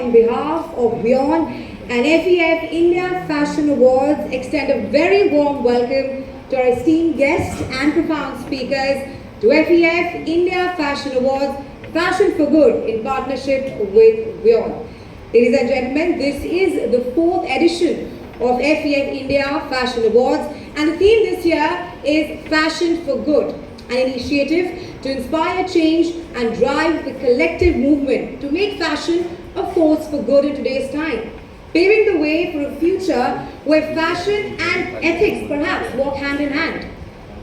on behalf of WION and FEF India Fashion Awards, extend a very warm welcome to our esteemed guests and profound speakers to FEF India Fashion Awards, Fashion for Good in partnership with WION. Ladies and gentlemen, this is the 4th edition of FEF India Fashion Awards, and the theme this year is Fashion for Good, an initiative to inspire change and drive the collective movement to make fashion a force for good in today's time, paving the way for a future where fashion and ethics perhaps walk hand in hand.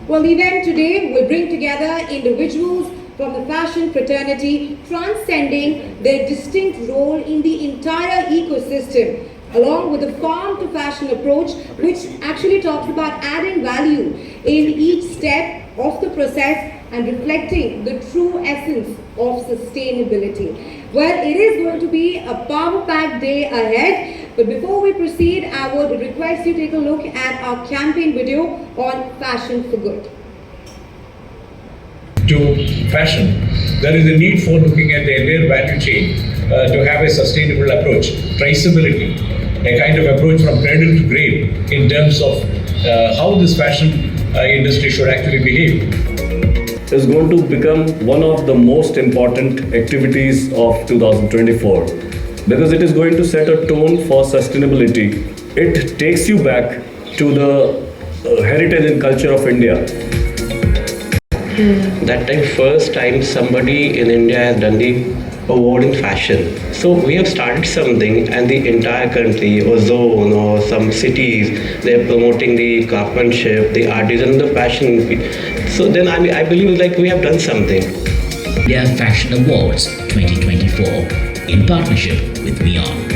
Well, the event today will bring together individuals from the fashion fraternity transcending their distinct role in the entire ecosystem, along with a farm to fashion approach which actually talks about adding value in each step of the process and reflecting the true essence of sustainability. Well, it is going to be a power-packed day ahead, but before we proceed, I would request you take a look at our campaign video on Fashion for Good. To fashion, there is a need for looking at the entire value chain to have a sustainable approach, traceability, a kind of approach from cradle to grave in terms of how this fashion industry should actually behave. Is going to become one of the most important activities of 2024 because it is going to set a tone for sustainability. It takes you back to the heritage and culture of India. That first time somebody in India has done the award in fashion. So we have started something, and the entire country or zone or some cities, they're promoting the craftsmanship, the artisan, the fashion. So then I believe like we have done something. India Fashion Awards 2024 in partnership with WION.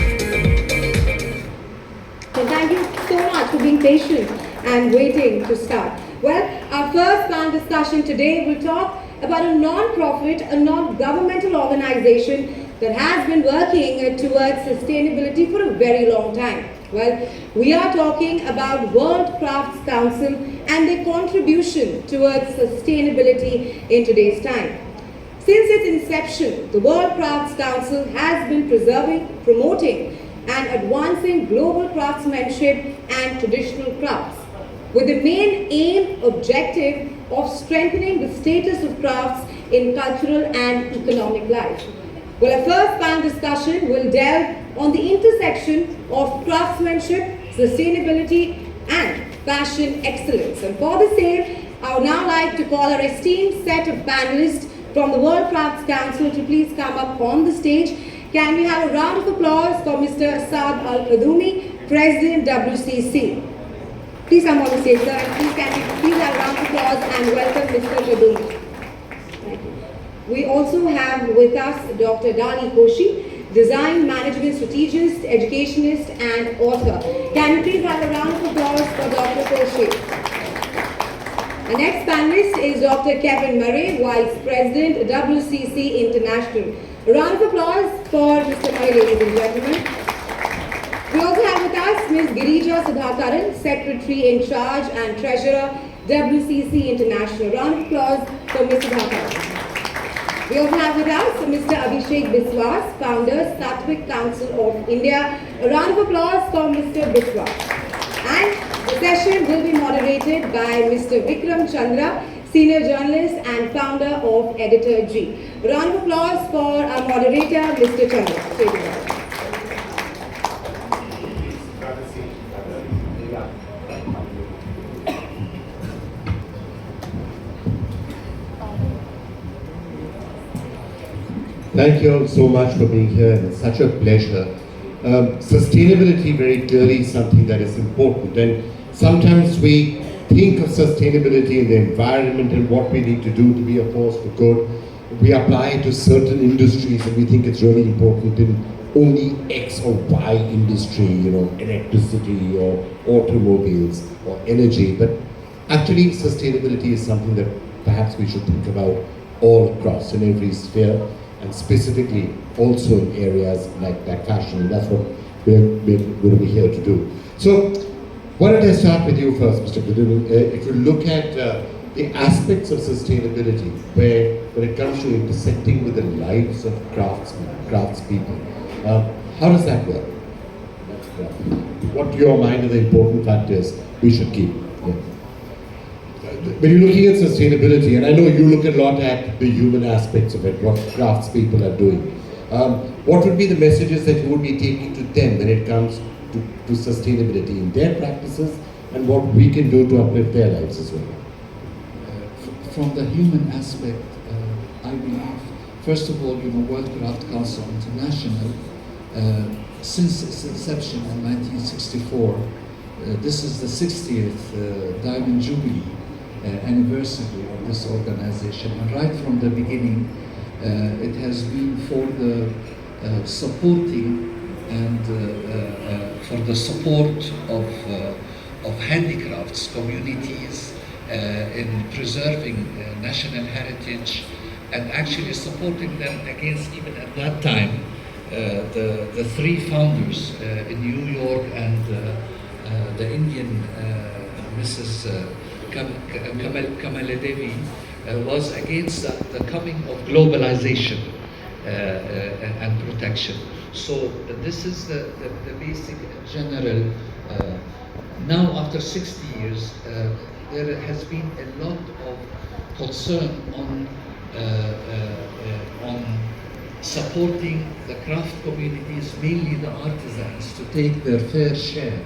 So thank you so much for being patient and waiting to start. Well, our first panel discussion today will talk about a non-profit, a non-governmental organization that has been working towards sustainability for a very long time. Well, we are talking about World Crafts Council and their contribution towards sustainability in today's time. Since its inception, the World Crafts Council has been preserving, promoting and advancing global craftsmanship and traditional crafts, with the main aim objective of strengthening the status of crafts in cultural and economic life. Well, our first panel discussion will delve on the intersection of craftsmanship, sustainability and fashion excellence. And for the same, I would now like to call our esteemed set of panelists from the World Crafts Council to please come up on the stage. Can we have a round of applause for Mr. Saad Al-Qadoumi, President WCC. Please come on the stage, sir, and please have a round of applause and welcome Mr. Qadoumi. Thank you. We also have with us Dr. Dani Koshi, Design Management Strategist, Educationist and Author. Can you please have a round of applause for Dr. Koshi? Our next panelist is Dr. Kevin Murray, Vice President, WCC International. A round of applause for Mr. Murray, ladies and gentlemen. We also have with us Ms. Girija Sudhakaran, Secretary in Charge and Treasurer, WCC International. Round of applause for Ms. Sudhakaran. We also have with us Mr. Abhishek Biswas, Founder, Sattvic Council of India. A round of applause for Mr. Biswas. And the session will be moderated by Mr. Vikram Chandra, Senior Journalist and Founder of Editor G. A round of applause for our moderator, Mr. Chandra. Thank you all so much for being here, and it's such a pleasure. Sustainability very clearly is something that is important, and sometimes we think of sustainability in the environment and what we need to do to be a force for good. We apply it to certain industries and we think it's really important in only X or Y industry, electricity or automobiles or energy, but actually sustainability is something that perhaps we should think about all across in every sphere, and specifically also in areas like fashion. That's what we're going to be here to do. So why don't I start with you first, Mr. Qadoumi? If you look at the aspects of sustainability, when it comes to intersecting with the lives of craftspeople, How does that work? What to your mind are the important factors we should keep? Yeah. When you're looking at sustainability, and I know you look a lot at the human aspects of it, what craftspeople are doing, what would be the messages that you would be taking to them when it comes to sustainability in their practices, and what we can do to uplift their lives as well? From the human aspect, I believe, first of all, World Craft Council International, since its inception in 1964, this is the 60th Diamond Jubilee anniversary of this organization. And right from the beginning, it has been for the supporting and for the support of handicrafts communities in preserving national heritage, and actually supporting them against, even at that time, the three founders in New York and the Indian Mrs. Kamala Devi was against the coming of globalization and protection. So this is the basic general. Now after 60 years, there has been a lot of concern on supporting the craft communities, mainly the artisans, to take their fair share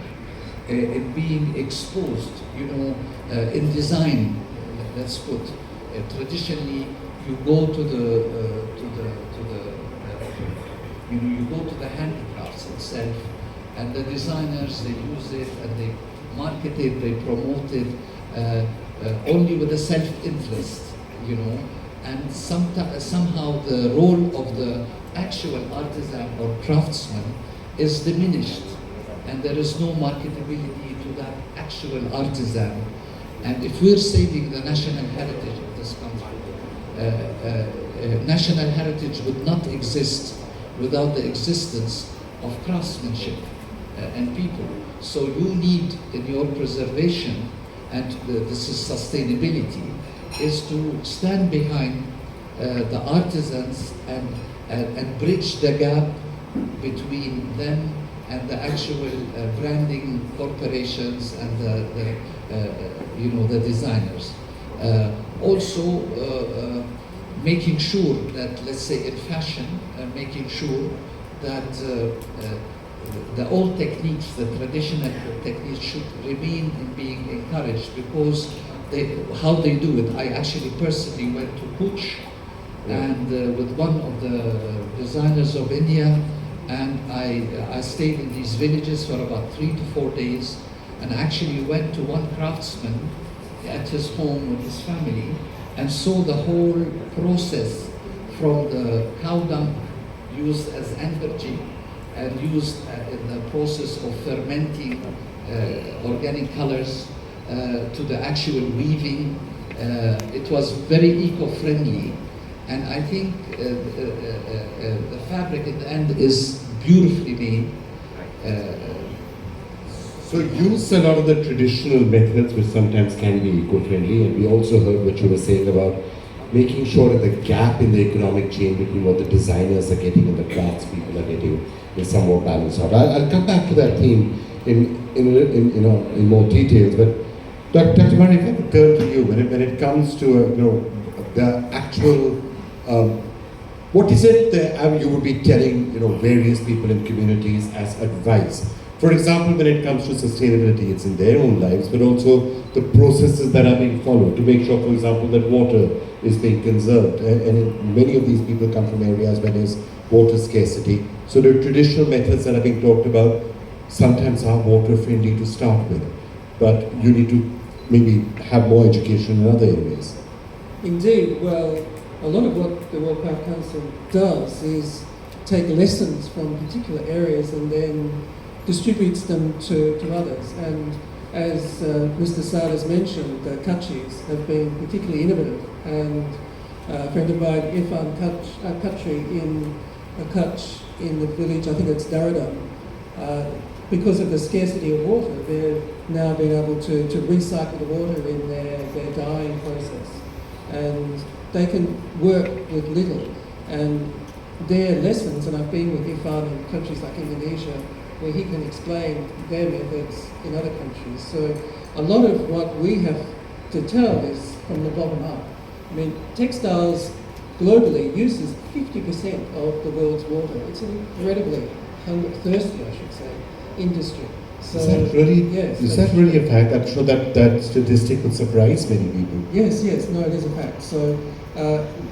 in being exposed. In design, let's put traditionally, you go to you go to the handicrafts itself, and the designers, they use it and they market it, they promote it only with a self-interest, and somehow the role of the actual artisan or craftsman is diminished, and there is no marketability to that actual artisan. And if we're saving the national heritage of this country, national heritage would not exist without the existence of craftsmanship and people. So you need, in your preservation, and this is sustainability, is to stand behind the artisans and bridge the gap between them and the actual branding corporations and the designers. Also, making sure that, let's say in fashion, making sure that the old techniques, the traditional techniques, should remain in being encouraged, because how they do it. I actually personally went to Kuch and with one of the designers of India, and I stayed in these villages for about 3 to 4 days, and actually went to one craftsman at his home with his family and saw the whole process, from the cow dung used as energy and used in the process of fermenting organic colors to the actual weaving. It was very eco-friendly, and I think the fabric in the end is beautifully made. So use a lot of the traditional methods, which sometimes can be eco-friendly, and we also heard what you were saying about making sure that the gap in the economic chain between what the designers are getting and the crafts people are getting is somewhat balanced out. I'll come back to that theme in more details, but Dr. Mani, if I could turn to you, when it comes to the actual, what is it that you would be telling various people in communities as advice? For example, when it comes to sustainability, it's in their own lives, but also the processes that are being followed to make sure, for example, that water is being conserved. And many of these people come from areas where there's water scarcity. So the traditional methods that are being talked about sometimes are water friendly to start with, but you need to maybe have more education in other areas. Indeed, well, a lot of what the World Craft Council does is take lessons from particular areas and then distributes them to others. And as Mr. Saad has mentioned, the Kutchis have been particularly innovative. And a friend of mine, Irfan Kutchi in a Kutch in the village, I think it's Daradam, because of the scarcity of water, they've now been able to recycle the water in their dyeing process. And they can work with little and their lessons, and I've been with Irfan in countries like Indonesia, where he can explain their methods in other countries. So a lot of what we have to tell is from the bottom up. I mean, textiles globally uses 50% of the world's water. It's an incredibly thirsty, I should say, industry. So, is that really? Yes. Is that really a fact? I'm sure that statistic would surprise many people. Yes, no, it is a fact. So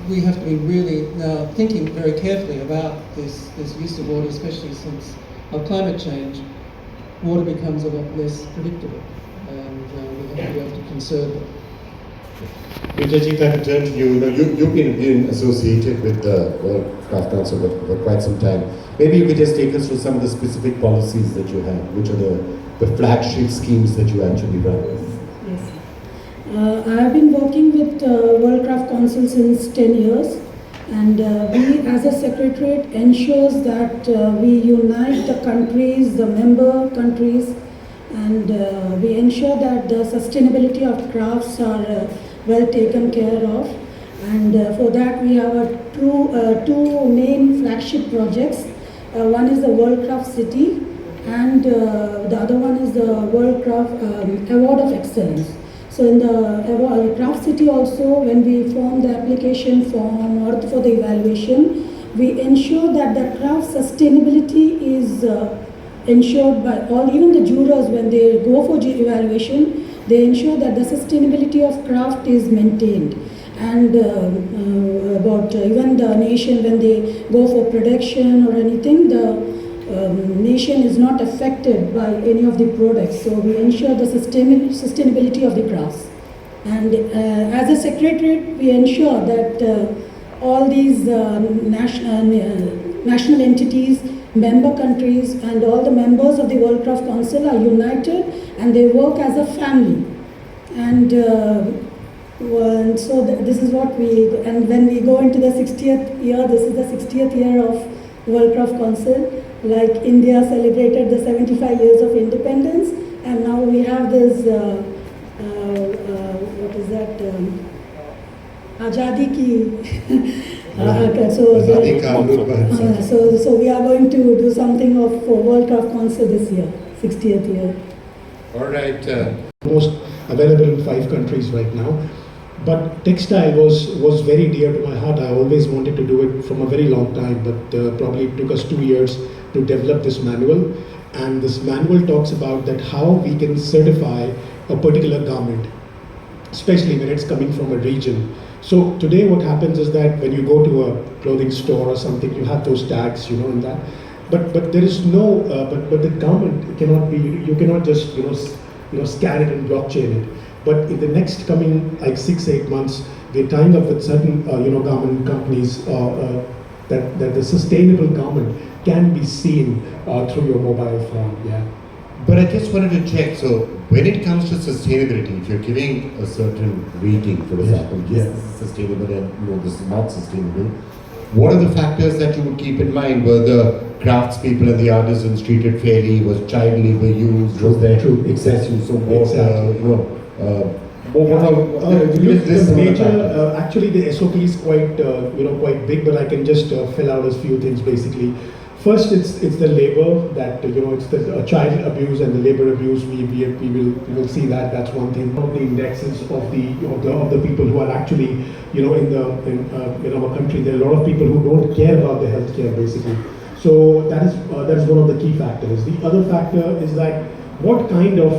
we have to be really now thinking very carefully about this use of water, especially since of climate change. Water becomes a lot less predictable, and we have to be able to conserve it. Vijay, if I could turn to you, you've been associated with the World Craft Council for quite some time. Maybe you could just take us through some of the specific policies that you have, which are the flagship schemes that you actually run with. Yes. I have been working with World Craft Council since 10 years, and we as a secretariat ensures that we unite the countries, the member countries, and we ensure that the sustainability of crafts are well taken care of. And for that we have two main flagship projects. One is the World Craft City, and the other one is the World Craft Award of Excellence. So in the Craft City also, when we form the application form or for the evaluation, we ensure that the craft sustainability is ensured by all, even the jurors when they go for evaluation, they ensure that the sustainability of craft is maintained. And about even the nation, when they go for production or anything, the nation is not affected by any of the products. So we ensure the sustainability of the crafts. And as a secretariat, we ensure that all these national entities, member countries, and all the members of the World Craft Council are united, and they work as a family. And so this is what and when we go into the 60th year, this is the 60th year of World Craft Council. Like India celebrated the 75 years of independence, and now we have this, what is that, Azadi Ki. So we are going to do something of World Craft Council this year, 60th year. All right. Most available in 5 countries right now. But textile was very dear to my heart. I always wanted to do it from a very long time, but probably it took us 2 years to develop this manual. And this manual talks about that how we can certify a particular garment, especially when it's coming from a region. So today what happens is that when you go to a clothing store or something, you have those tags, and that. But there is no, but the garment cannot be, you cannot just, scan it and blockchain it. But in the next coming like 6-8 months, we're tying up with certain garment companies that the sustainable garment can be seen through your mobile phone. Yeah. But I just wanted to check. So when it comes to sustainability, if you're giving a certain rating, for example, yes, this is sustainable and no, this is not sustainable. What are the factors that you would keep in mind? Were the craftspeople and the artisans treated fairly? Was child labor used? Was there excess use of water? Actually, the SOP is quite quite big, but I can just fill out a few things basically. First, it's the labor that it's the child abuse and the labor abuse. We will see that. That's one thing. The indexes of the people who are actually in our country. There are a lot of people who don't care about the healthcare basically. So that is one of the key factors. The other factor is that what kind of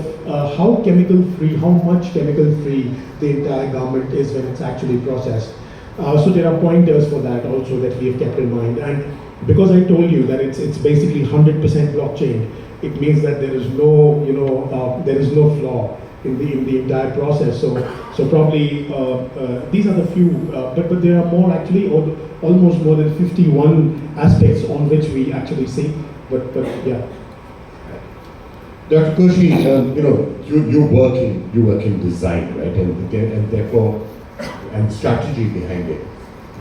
how chemical free, how much chemical free the entire garment is when it's actually processed. So there are pointers for that also that we have kept in mind. And because I told you that it's basically 100% blockchain, it means that there is no there is no flaw in the entire process. So probably these are the few, but there are more actually, almost more than 51 aspects on which we actually see. But yeah. Dr. Koshi, you work in design, right, and therefore and strategy behind it.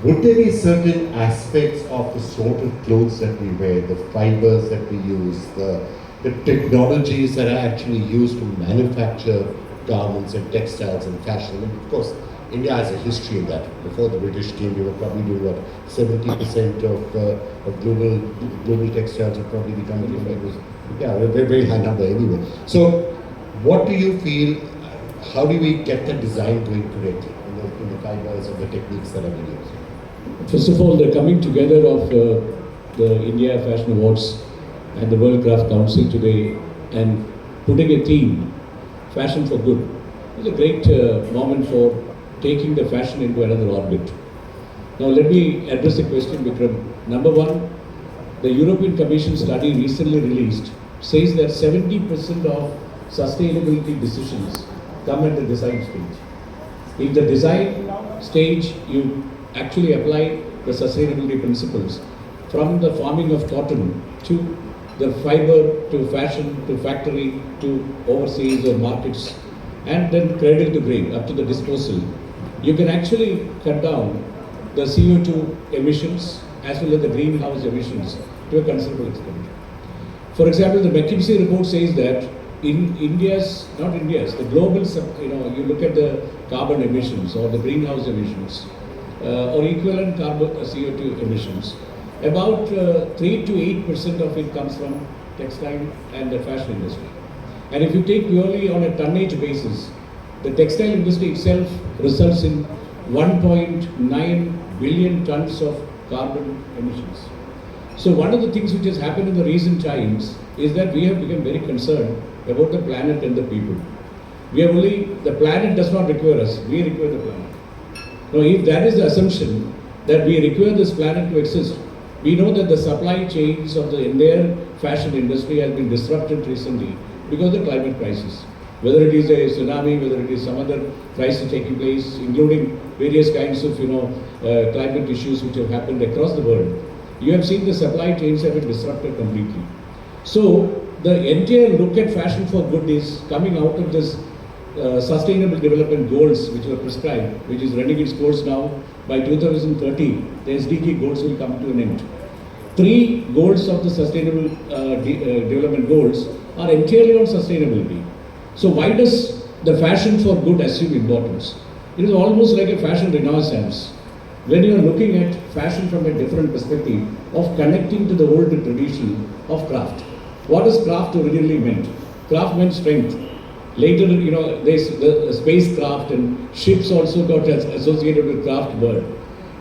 Would there be certain aspects of the sort of clothes that we wear, the fibers that we use, the technologies that are actually used to manufacture garments and textiles and fashion? And of course, India has a history in that. Before the British came, we were probably doing what 70% of global textiles would probably be coming from India. Yeah, a very, very high number anyway. So, what do you feel? How do we get the design going correctly in the fibers and the techniques that are being used? First of all, the coming together of the India Fashion Awards and the World Craft Council today and putting a theme, Fashion for Good, is a great moment for taking the fashion into another orbit. Now let me address the question, Vikram. Number one, the European Commission study recently released says that 70% of sustainability decisions come at the design stage. In the design stage, you actually apply the sustainability principles from the farming of cotton to the fiber to fashion to factory to overseas or markets and then cradle to grave up to the disposal. You can actually cut down the CO2 emissions as well as the greenhouse emissions to a considerable extent. For example, the McKinsey report says that in the global, you look at the carbon emissions or the greenhouse emissions or equivalent carbon CO2 emissions, about 3 to 8% of it comes from textile and the fashion industry. And if you take purely on a tonnage basis, the textile industry itself results in 1.9 billion tons of carbon emissions. So one of the things which has happened in the recent times is that we have become very concerned about the planet and the people. The planet does not require us, we require the planet. Now if that is the assumption that we require this planet to exist, we know that the supply chains of the entire fashion industry has been disrupted recently because of the climate crisis. Whether it is a tsunami, whether it is some other crisis taking place, including various kinds of climate issues which have happened across the world, you have seen the supply chains have been disrupted completely. So the entire look at fashion for good is coming out of this sustainable development goals which were prescribed, which is running its course now. By 2030, the SDG goals will come to an end. 3 goals of the sustainable development goals are entirely on sustainability. So why does the fashion for good assume importance? It is almost like a fashion renaissance. When you are looking at fashion from a different perspective of connecting to the old tradition of craft. What does craft originally meant? Craft meant strength. Later, the spacecraft and ships also got associated with craft word.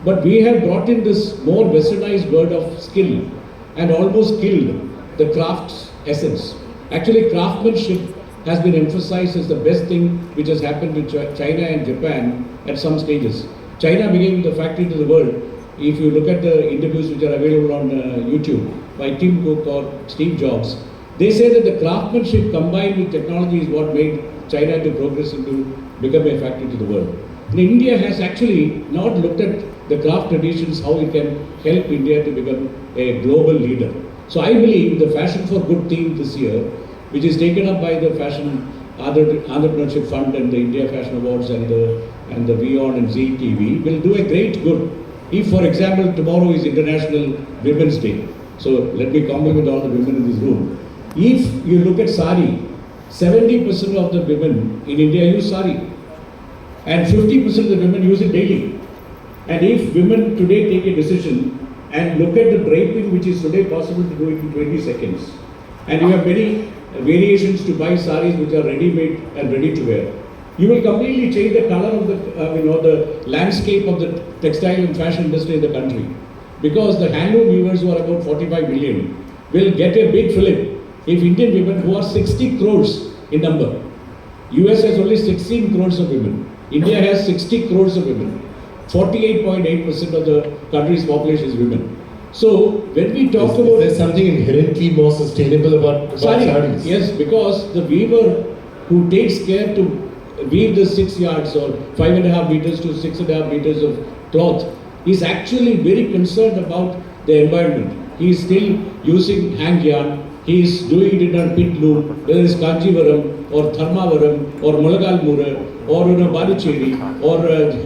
But we have brought in this more westernized word of skill and almost killed the craft's essence. Actually, craftsmanship has been emphasized as the best thing which has happened to China and Japan at some stages. China became the factory to the world. If you look at the interviews which are available on YouTube by Tim Cook or Steve Jobs, they say that the craftsmanship combined with technology is what made China to progress into become a factory to the world. And India has actually not looked at the craft traditions, how it can help India to become a global leader. So I believe the Fashion for Good theme this year, which is taken up by the Fashion Entrepreneurship Fund and the India Fashion Awards and the WION and Zee TV, will do a great good. If, for example, tomorrow is International Women's Day, so let me compliment all the women in this room. If you look at sari, 70% of the women in India use sari and 50% of the women use it daily. And if women today take a decision and look at the draping which is today possible to do it in 20 seconds, and you have many variations to buy saris which are ready-made and ready to wear, you will completely change the color of the landscape of the textile and fashion industry in the country. Because the handloom weavers, who are about 45 million, will get a big fillip if Indian women, who are 60 crores in number, US has only 16 crores of women, India has 60 crores of women, 48.8% of the country's population is women. So when we talk about... There's something inherently more sustainable about saris. Yes, because the weaver who takes care to weave the 6 yards or 5.5 meters to 6.5 meters of cloth is actually very concerned about the environment. He is still using hang yarn, he is doing it on pit loom, whether it's Kanjivaram or Tharmavaram or Mulagalmura or Balucheri or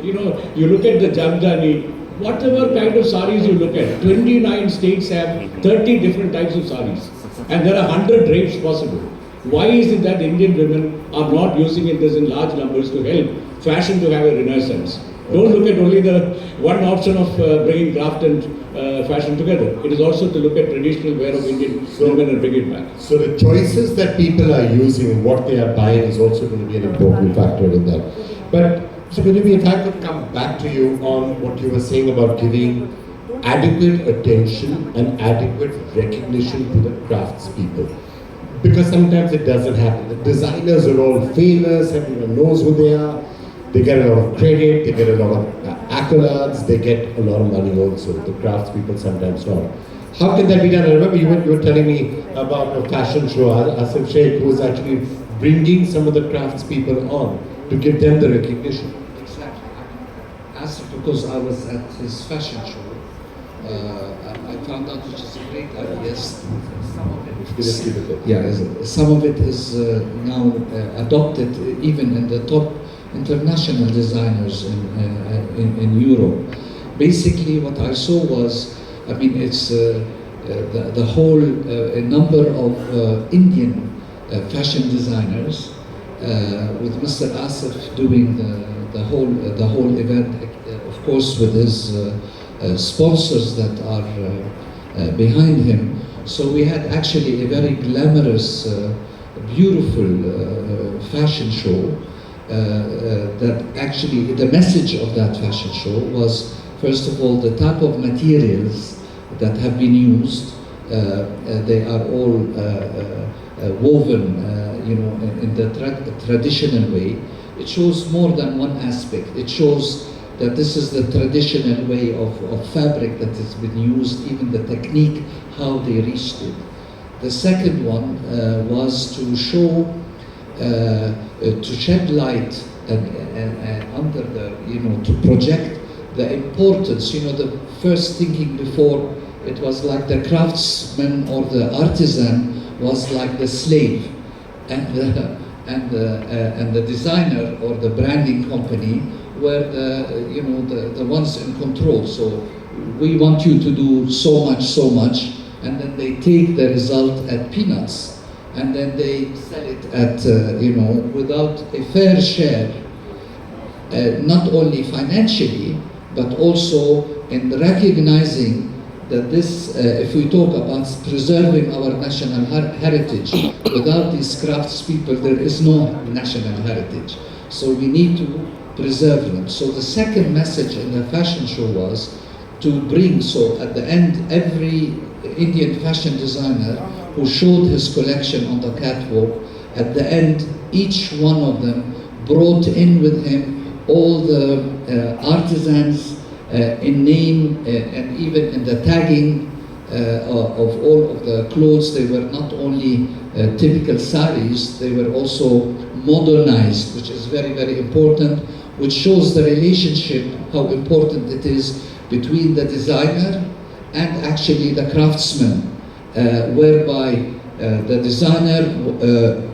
you look at the Jamdani, whatever kind of saris you look at, 29 states have 30 different types of saris and there are 100 drapes possible. Why is it that Indian women are not using it in large numbers to help fashion to have a renaissance? Don't look at only the one option of bringing craft and fashion together. It is also to look at traditional wear of Indian women and bring it back. So the choices that people are using and what they are buying is also going to be an important factor in that. But so maybe if I could come back to you on what you were saying about giving adequate attention and adequate recognition to the craftspeople. Because sometimes it doesn't happen. The designers are all famous, everyone knows who they are. They get a lot of credit, they get a lot of accolades, they get a lot of money also. The craftspeople sometimes don't. How can that be done? I remember you were telling me about a fashion show, Asif Sheikh, who was actually bringing some of the craftspeople on to give them the recognition. Exactly. Asif, because I was at his fashion show, I found out which is a great idea. Some of it, some of it is now adopted even in the top international designers in Europe. Basically, what I saw was, I mean, it's the whole number of Indian fashion designers with Mr. Asif doing the whole event, of course, with his sponsors that are behind him. So we had actually a very glamorous, beautiful fashion show. That actually, the message of that fashion show was, first of all, the type of materials that have been used. They are all woven, in the traditional way. It shows more than one aspect. It shows that this is the traditional way of fabric that has been used, even the technique, how they reached it. The second one was to show, to shed light and under the, to project the importance. The first thinking before, it was like the craftsman or the artisan was like the slave, and the designer or the branding company were the ones in control. So we want you to do so much, and then they take the result at peanuts, and then they sell it at without a fair share, not only financially but also in recognizing that this, if we talk about preserving our national heritage, without these craftspeople there is no national heritage. So we need to preserve them. So the second message in the fashion show was to bring, so at the end, every Indian fashion designer who showed his collection on the catwalk, at the end, each one of them brought in with him all the artisans in name and even in the tagging of all of the clothes. They were not only typical saris, they were also modernized, which is very, very important, which shows the relationship, how important it is between the designer and actually the craftsman, whereby the designer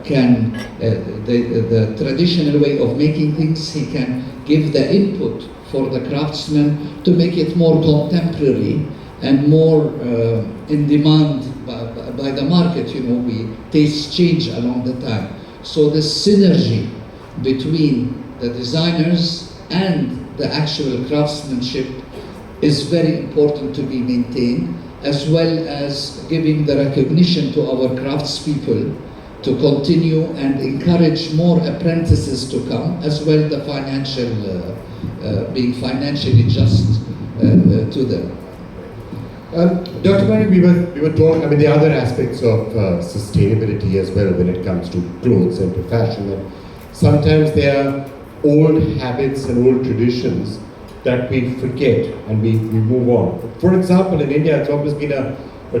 can, the traditional way of making things, he can give the input for the craftsman to make it more contemporary and more in demand by the market. We tastes change along the time. So the synergy between the designers and the actual craftsmanship is very important to be maintained, as well as giving the recognition to our craftspeople to continue and encourage more apprentices to come, as well the financial, being financially just to them. Dr. Mari, we were talking, the other aspects of sustainability as well when it comes to clothes and to fashion. And sometimes there are old habits and old traditions that we forget and we move on. For example, in India, it's always been a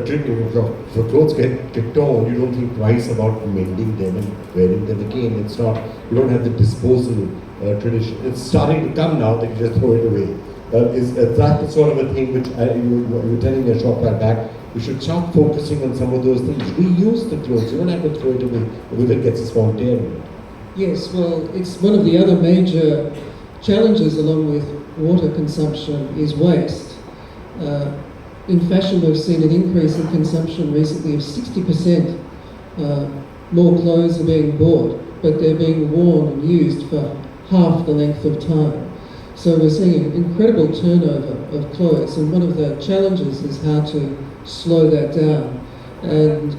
trick. If clothes get torn, you don't think twice about mending them and wearing them again. It's not, you don't have the disposal tradition. It's starting to come now that you just throw it away. Is that the sort of a thing which you were telling me a short while back? We should start focusing on some of those things. Reuse the clothes. You don't have to throw it away because it gets a small tear in it. Yes, well, it's one of the other major challenges along with water consumption is waste. In fashion, we've seen an increase in consumption recently of 60% more clothes are being bought, but they're being worn and used for half the length of time. So we're seeing an incredible turnover of clothes, and one of the challenges is how to slow that down. And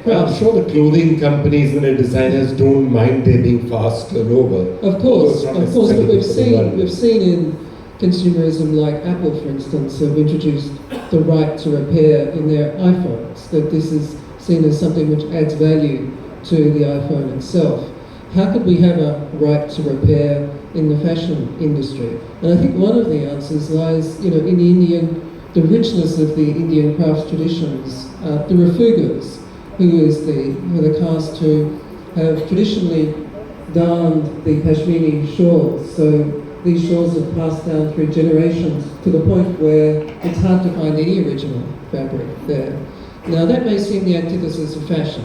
I'm sure the clothing companies and the designers don't mind there being fast turnover. Of course, Although but it's not we've necessarily seen in consumerism, like Apple, for instance, have introduced the right to repair in their iPhones. That this is seen as something which adds value to the iPhone itself. How could we have a right to repair in the fashion industry? And I think one of the answers lies, in the richness of the Indian crafts traditions. The Rafugas, who are the caste who have traditionally darned the Pashmini shawls. So these shawls have passed down through generations to the point where it's hard to find any original fabric there. Now that may seem the antithesis of fashion.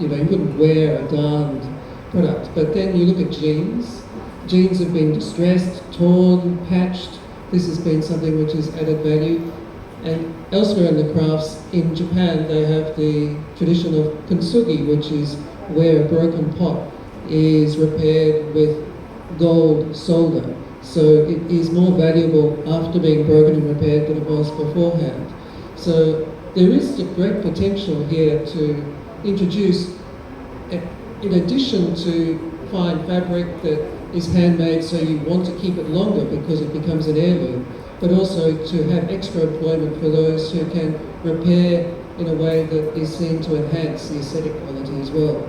You wouldn't wear a darned product. But then you look at jeans. Jeans have been distressed, torn, patched. This has been something which has added value. And elsewhere in the crafts, in Japan, they have the tradition of kintsugi, which is where a broken pot is repaired with gold solder. So it is more valuable after being broken and repaired than it was beforehand. So there is a great potential here to introduce, in addition to fine fabric that is handmade so you want to keep it longer because it becomes an heirloom, but also to have extra employment for those who can repair in a way that is seen to enhance the aesthetic quality as well.